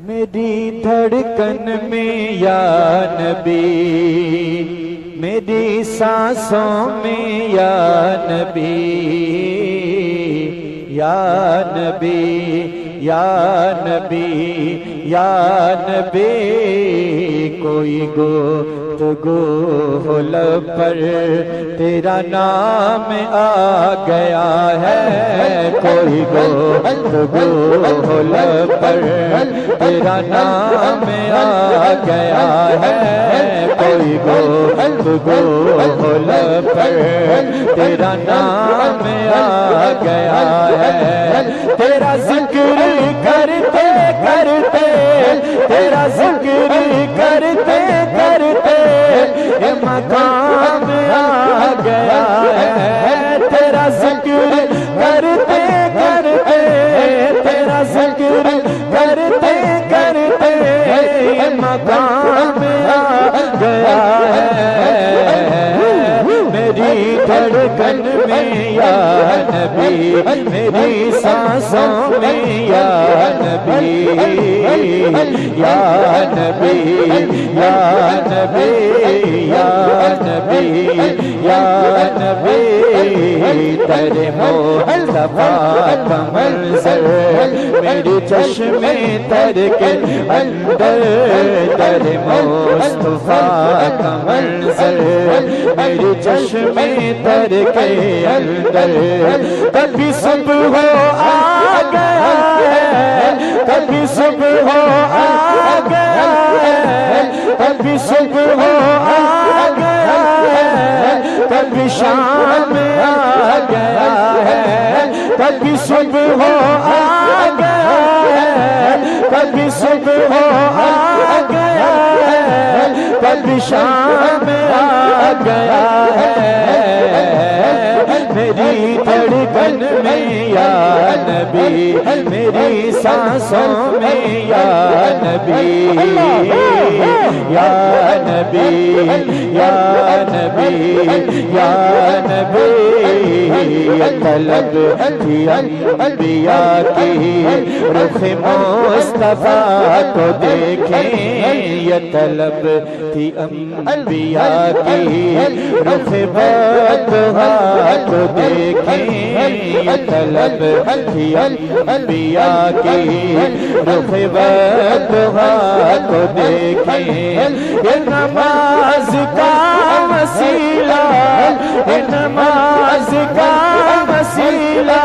میری دھڑکن میں یا نبی، میری سانسوں میں یا نبی، یا نبی یا نبی یا نبی، کوئی گفتگو ہو لب پر تیرا نام آ گیا ہے، کوئی گفتگو ہو لب پر تیرا نام آ گیا ہے، کوئی گفتگو ہو لب پر تیرا نام آ گیا ہے، تیرا ذکر کرتے کرتے، تیرا ذکر کرتے کرتے یہ مقام آ گیا ہے، تیرا ذکر کرتے کرتے، تیرا ذکر کرتے کرتے یہ مقام آ گیا ہے، میری دھڑکن میں یا نبی، میری سانسوں میں یا نبی، یا نبی یا نبی یا نبی یا نبی، تیرے مصطفیٰ کا منظر میری چشم تر کے اندر، تیرے مصطفیٰ کا منظر میری چشم تر کے اندر، کبھی صبح ہو آ گیا ہے، کبھی صبح ہو آ گیا ہے، کبھی صبح ہو آ گیا ہے، کبھی شام آ گیا ہے، کبھی صبح ہو آ گیا ہے، کبھی صبح ہو آ گیا ہے، کبھی شام آ گیا ہے، میری دھڑکن میں یا نبی، میری سانسوں میں یا نبی، یا نبی یا نبی یا نبی، یہ طلب تھی انبیاء کی رخ مصطفیٰ کو دیکھیں، یہ طلب تھی انبیاء کی رخ بدہا کو دیکھیں، یہ طلب تھی انبیاء کی رخ بدہا کو دیکھیں، یہ نماز کا وسیلہ، یہ نماز کا وسیلہ،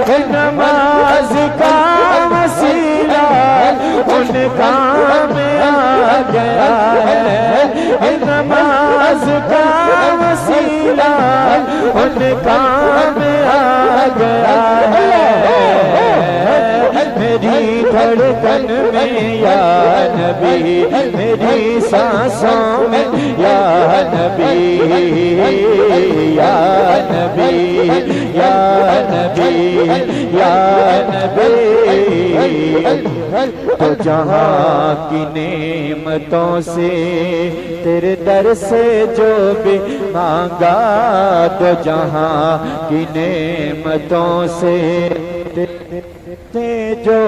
یہ نماز کا وسیلہ ان کام آ گیا ہے، یہ نماز کا وسیلہ ان کام آ گیا ہے، میری دھڑکن میں یا نبی، میری سانسوں میں یا نبی، یا نبی یا نبی یا نبی، تو جہاں کی نعمتوں سے تیرے در سے جو بھی مانگا، تو جہاں کی نعمتوں سے جو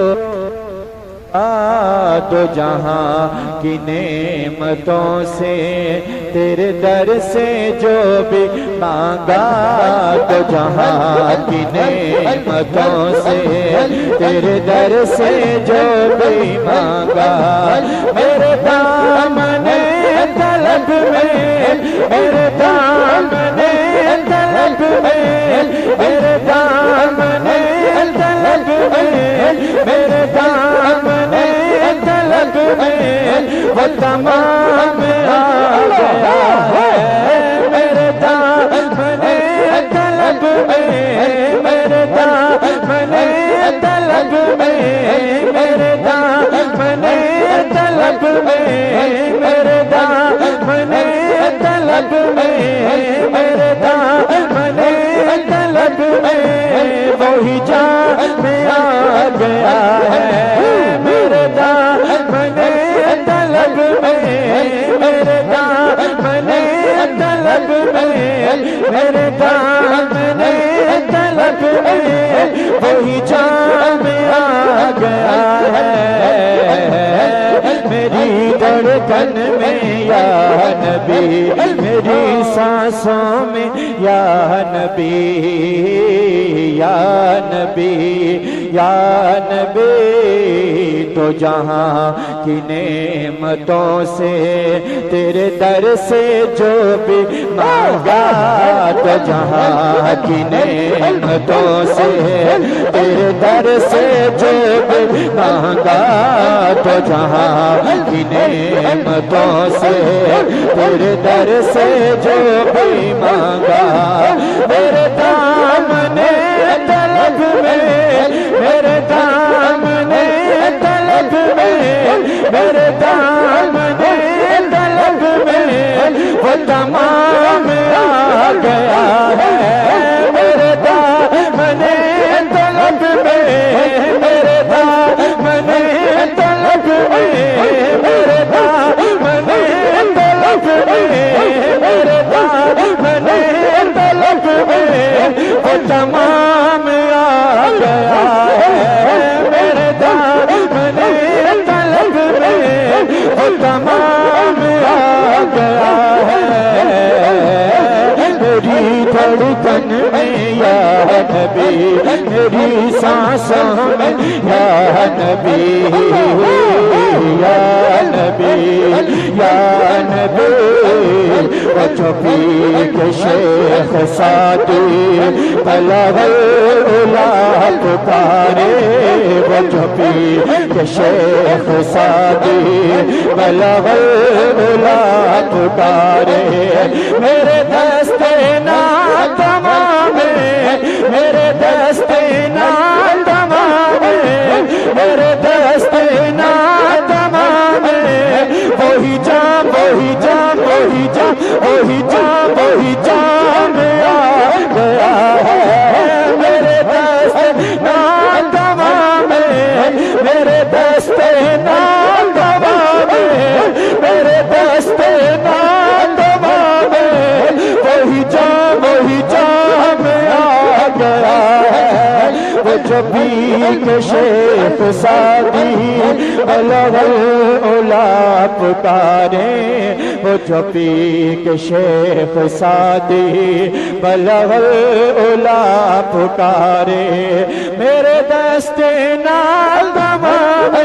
تو جہاں کی نعمتوں سے تیرے در سے جو بھی مانگا، تو جہاں کی نعمتوں سے تیرے در سے جو بھی مانگا، میرے دامن طلب میں، میرے دامن طلب میں، میرے دامن طلب میں، میرے دامن طلب میں وہ تمام آ گیا ہے، میرے دامن طلب میں، میرے دامن طلب میں، میرے دامن طلب میں، میرے دامن طلب میں، میرے دامن طلب میں وہی جام آ گیا ہے، میرے دامن طلب میں، میرے دامن طلب میں، میرے دامن طلب میں وہی جام آ گیا ہے، دھڑکن میں یا نبی میری سانسوں میں یا نبی یا نبی یا نبی تو جہاں کی نعمتوں سے تیرے در سے جو بھی مانگا تو جہاں کی نعمتوں سے تیرے در سے جو بھی مانگا تو جہاں کی نعمتوں سے تیرے در سے جو بھی مانگا میرے دامن طلب میں میرے دامن طلب میں میرے دامن طلب میں وہ تمام آ گیا ہے میرے دامن طلب میں میرے دامن طلب میں میرے دامن طلب میں میرے دامن طلب میں وہ تمام آ گیا ہے میرے دامن طلب میں وہ تمام آ گیا ہے میری دھڑکن میں یا نبی میری سانسوں میں یا نبی یا نبی یا نبی وہ جو پیر کے شیخ سعدی بلغ العلا پکارے وہ جو پیر کے شیخ سعدی بلغ العلا پکارے میرے دستے تمام میرے دستے تمام میرے دستے تمام وہی جام وہی جام وہی جام وہی جام وہی جام آ گیا ہے میرے دستے تمام میرے دستے تمام میرے دستے تمام وہی جام آ گیا ہے وہ جو پیر کے شیخ سعدی بلغ العلا پکارے وہ جو پیر کے شیخ سعدی بلغ العلا پکارے میرے دستے تمام